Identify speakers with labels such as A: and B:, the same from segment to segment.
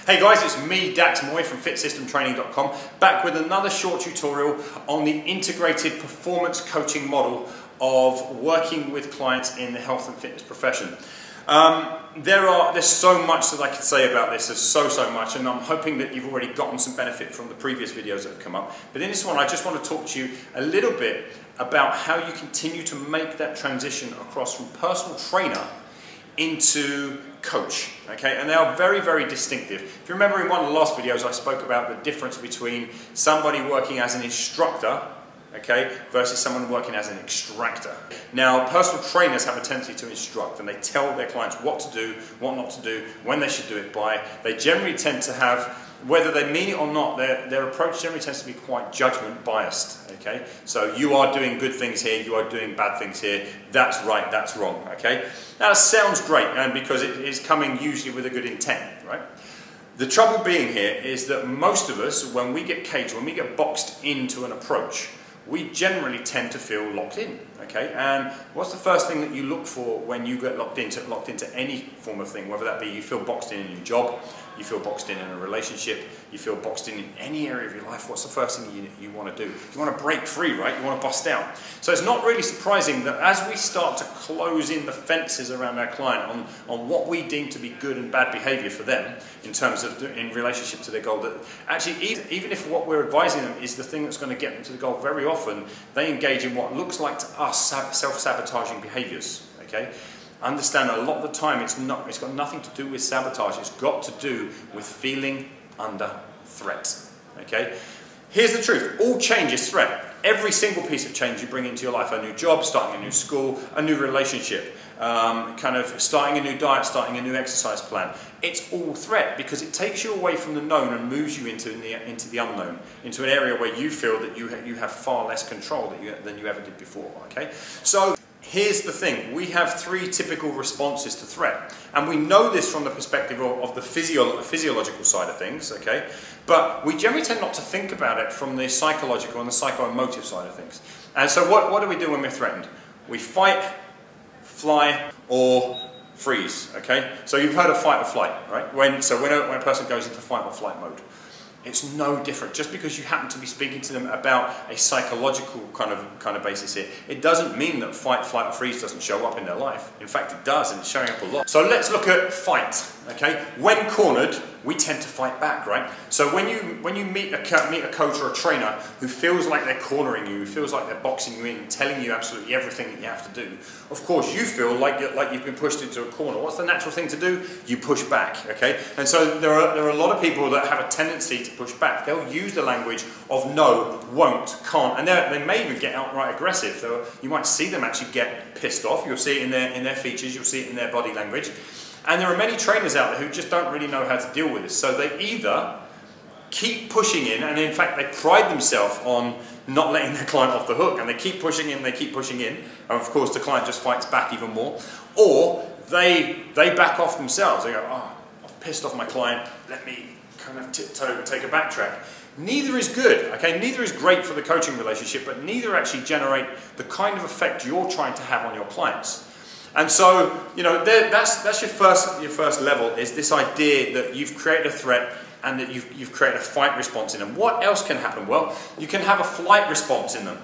A: Hey guys, it's me, Dax Moy from FitSystemTraining.com, back with another short tutorial on the integrated performance coaching model of working with clients in the health and fitness profession. There's so much that I could say about this, there's so much, and I'm hoping that you've already gotten some benefit from the previous videos that have come up. But in this one, I just want to talk to you a little bit about how you continue to make that transition across from personal trainer into coach, okay? And they are very distinctive. If you remember in one of the last videos I spoke about the difference between somebody working as an instructor, okay, versus someone working as an extractor. Now, personal trainers have a tendency to instruct, and they tell their clients what to do, what not to do, when they should do it by. They generally tend to have, whether they mean it or not, their approach generally tends to be quite judgment biased, okay? So you are doing good things here, you are doing bad things here, that's right, that's wrong, okay? Now, that sounds great, and because it is coming usually with a good intent, right? The trouble being here is that most of us, when we get caged, when we get boxed into an approach, we generally tend to feel locked in, okay? And what's the first thing that you look for when you get locked into any form of thing, whether that be you feel boxed in your job, you feel boxed in a relationship, you feel boxed in any area of your life, what's the first thing you want to do? You want to break free, right? You want to bust out. So it's not really surprising that as we start to close in the fences around our client on what we deem to be good and bad behavior for them in terms of in relationship to their goal, that actually even if what we're advising them is the thing that's going to get them to the goal, very often they engage in what looks like to us self-sabotaging behaviors, okay? Understand that a lot of the time it's got nothing to do with sabotage, it's got to do with feeling under threat, okay? Here's the truth, all change is threat. Every single piece of change you bring into your life, a new job, starting a new school, a new relationship, kind of starting a new diet, starting a new exercise plan, it's all threat because it takes you away from the known and moves you into the unknown, into an area where you feel that you have far less control than you ever did before, okay? So here's the thing, we have three typical responses to threat, and we know this from the perspective of the physiological side of things, okay? But we generally tend not to think about it from the psychological and the psycho-emotive side of things. And so what do we do when we're threatened? We fight, fly, or freeze, okay? So you've heard of fight or flight, right? When a person goes into fight or flight mode, it's no different. Just because you happen to be speaking to them about a psychological kind of basis here, it doesn't mean that fight, flight, or freeze doesn't show up in their life. In fact, it does, and it's showing up a lot. So let's look at fight, okay? When cornered, we tend to fight back, right? So when you meet a coach or a trainer who feels like they're cornering you, who feels like they're boxing you in, telling you absolutely everything that you have to do, of course you feel like you've been pushed into a corner. What's the natural thing to do? You push back, okay? And so there are a lot of people that have a tendency to push back. They'll use the language of no, won't, can't, and they may even get outright aggressive. So you might see them actually get pissed off. You'll see it in their features, you'll see it in their body language. And there are many trainers out there who just don't really know how to deal with this. So they either keep pushing in, and in fact they pride themselves on not letting their client off the hook, and they keep pushing in, and of course the client just fights back even more, or they back off themselves. They go, oh, I've pissed off my client, let me kind of tiptoe and take a backtrack. Neither is good, okay? Neither is great for the coaching relationship, but neither actually generate the kind of effect you're trying to have on your clients. And so, you know, that's your first level, is this idea that you've created a threat and that you've created a fight response in them. What else can happen? Well, you can have a flight response in them.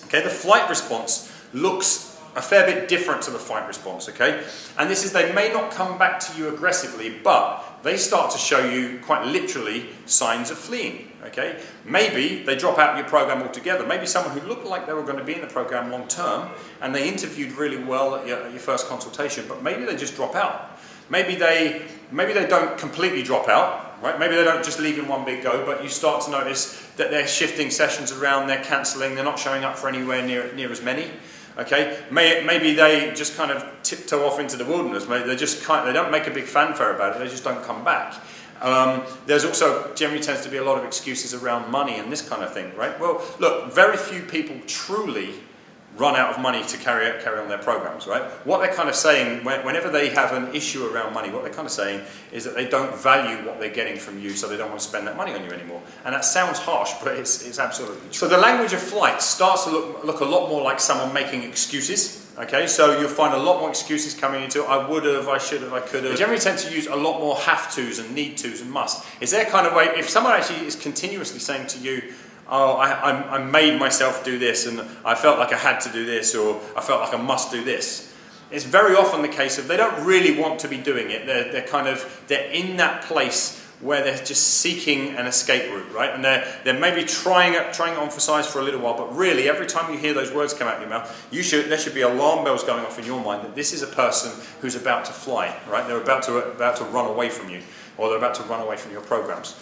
A: Okay, the flight response looks a fair bit different to the fight response, okay? And this is, they may not come back to you aggressively, but they start to show you, quite literally, signs of fleeing, okay? Maybe they drop out of your program altogether. Maybe someone who looked like they were going to be in the program long term, and they interviewed really well at your first consultation, but maybe they just drop out. Maybe they don't completely drop out, right? Maybe they don't just leave in one big go, but you start to notice that they're shifting sessions around, they're cancelling, they're not showing up for anywhere near as many. Okay, maybe they just kind of tiptoe off into the wilderness. Maybe they don't make a big fanfare about it. They just don't come back. There's also generally tends to be a lot of excuses around money and this kind of thing, right? Well, look, very few people truly run out of money to carry on their programs, right? What they're kind of saying, whenever they have an issue around money, what they're kind of saying is that they don't value what they're getting from you, so they don't want to spend that money on you anymore. And that sounds harsh, but it's absolutely true. So the language of flight starts to look a lot more like someone making excuses, Okay, so you'll find a lot more excuses coming into it. I would have, I should have, I could have. They generally tend to use a lot more have tos and need tos and must. Is there kind of way, if someone actually is continuously saying to you, oh, I made myself do this and I felt like I had to do this, or I felt like I must do this. It's very often the case of they don't really want to be doing it. They're in that place where they're just seeking an escape route, right? And they're maybe trying on for size for a little while, but really every time you hear those words come out of your mouth, there should be alarm bells going off in your mind that this is a person who's about to fly, right? They're about to run away from you, or they're about to run away from your programs.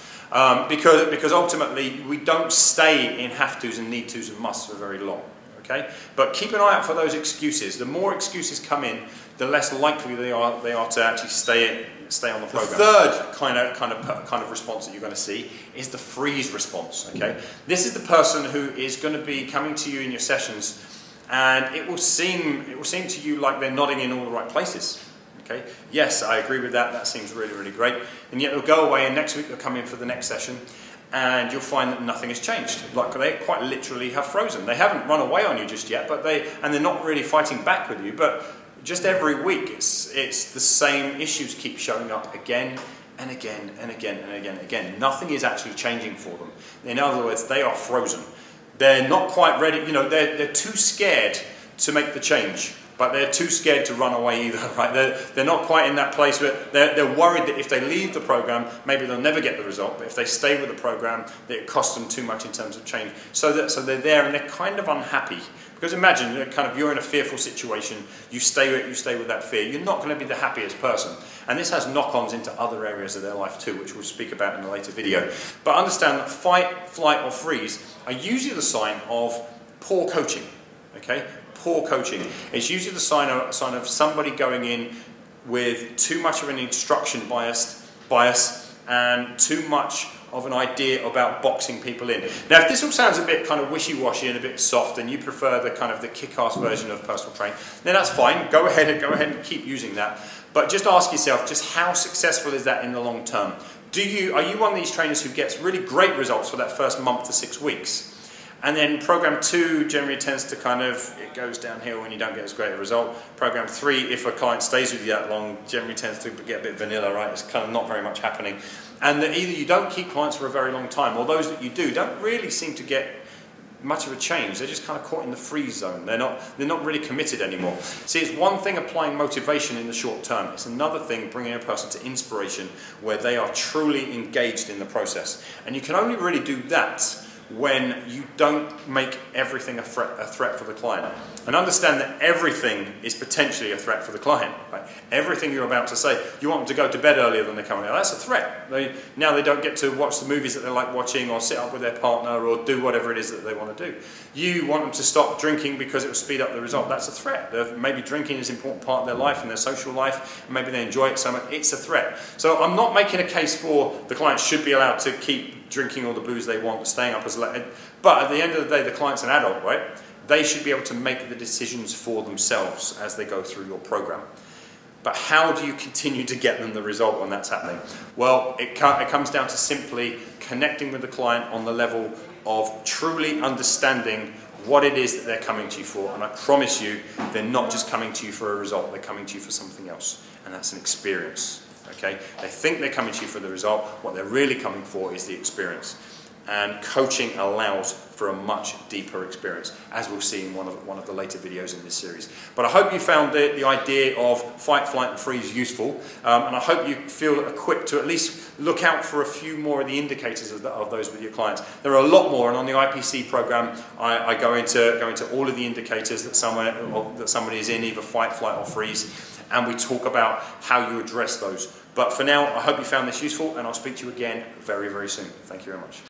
A: Because ultimately we don't stay in have tos and need tos and musts for very long. Okay? But keep an eye out for those excuses. The more excuses come in, the less likely they are to actually stay on the program. The third kind of response that you're going to see is the freeze response. Okay? This is the person who is going to be coming to you in your sessions, and it will seem to you like they're nodding in all the right places. Okay? Yes, I agree with that. That seems really, really great. And yet they'll go away, and next week they'll come in for the next session, and you'll find that nothing has changed. Like they quite literally have frozen. They haven't run away on you just yet, but they're not really fighting back with you. But just every week, it's the same issues keep showing up again and again and again and again and again. Nothing is actually changing for them. In other words, they are frozen. They're not quite ready. You know, they're too scared to make the change. But they're too scared to run away either, right? They're not quite in that place where they're worried that if they leave the program, maybe they'll never get the result. But if they stay with the program, that it costs them too much in terms of change. So they're there and they're kind of unhappy. Because imagine, you're in a fearful situation. You stay with that fear. You're not going to be the happiest person. And this has knock-ons into other areas of their life too, which we'll speak about in a later video. But understand that fight, flight, or freeze are usually the sign of poor coaching. Okay. Poor coaching. It's usually the sign of somebody going in with too much of an instruction bias and too much of an idea about boxing people in. Now, if this all sounds a bit kind of wishy-washy and a bit soft, and you prefer the kick-ass version of personal training, then that's fine. Go ahead and keep using that. But just ask yourself, just how successful is that in the long term? Are you one of these trainers who gets really great results for that first month to 6 weeks? And then program 2 generally tends to it goes downhill when you don't get as great a result. Program 3, if a client stays with you that long, generally tends to get a bit vanilla, right? It's kind of not very much happening. And that either you don't keep clients for a very long time, or those that you do don't really seem to get much of a change. They're just kind of caught in the freeze zone. They're not really committed anymore. See, it's one thing applying motivation in the short term. It's another thing bringing a person to inspiration where they are truly engaged in the process. And you can only really do that when you don't make everything a threat for the client. And understand that everything is potentially a threat for the client. Right? Everything you're about to say, you want them to go to bed earlier than they're coming out, that's a threat. Now they don't get to watch the movies that they like watching, or sit up with their partner, or do whatever it is that they want to do. You want them to stop drinking because it will speed up the result, that's a threat. Maybe drinking is an important part of their life and their social life, and maybe they enjoy it so much, it's a threat. So I'm not making a case for the client should be allowed to keep drinking all the booze they want, staying up as late. But at the end of the day, the client's an adult, right? They should be able to make the decisions for themselves as they go through your program. But how do you continue to get them the result when that's happening? Well, it comes down to simply connecting with the client on the level of truly understanding what it is that they're coming to you for. And I promise you, they're not just coming to you for a result, they're coming to you for something else. And that's an experience. Okay? They think they're coming to you for the result. What they're really coming for is the experience. And coaching allows for a much deeper experience, as we'll see in one of the later videos in this series. But I hope you found the idea of fight, flight, and freeze useful, and I hope you feel equipped to at least look out for a few more of the indicators of those with your clients. There are a lot more, and on the IPC program, I go into all of the indicators that somebody is in, either fight, flight, or freeze, and we talk about how you address those. But for now, I hope you found this useful, and I'll speak to you again very, very soon. Thank you very much.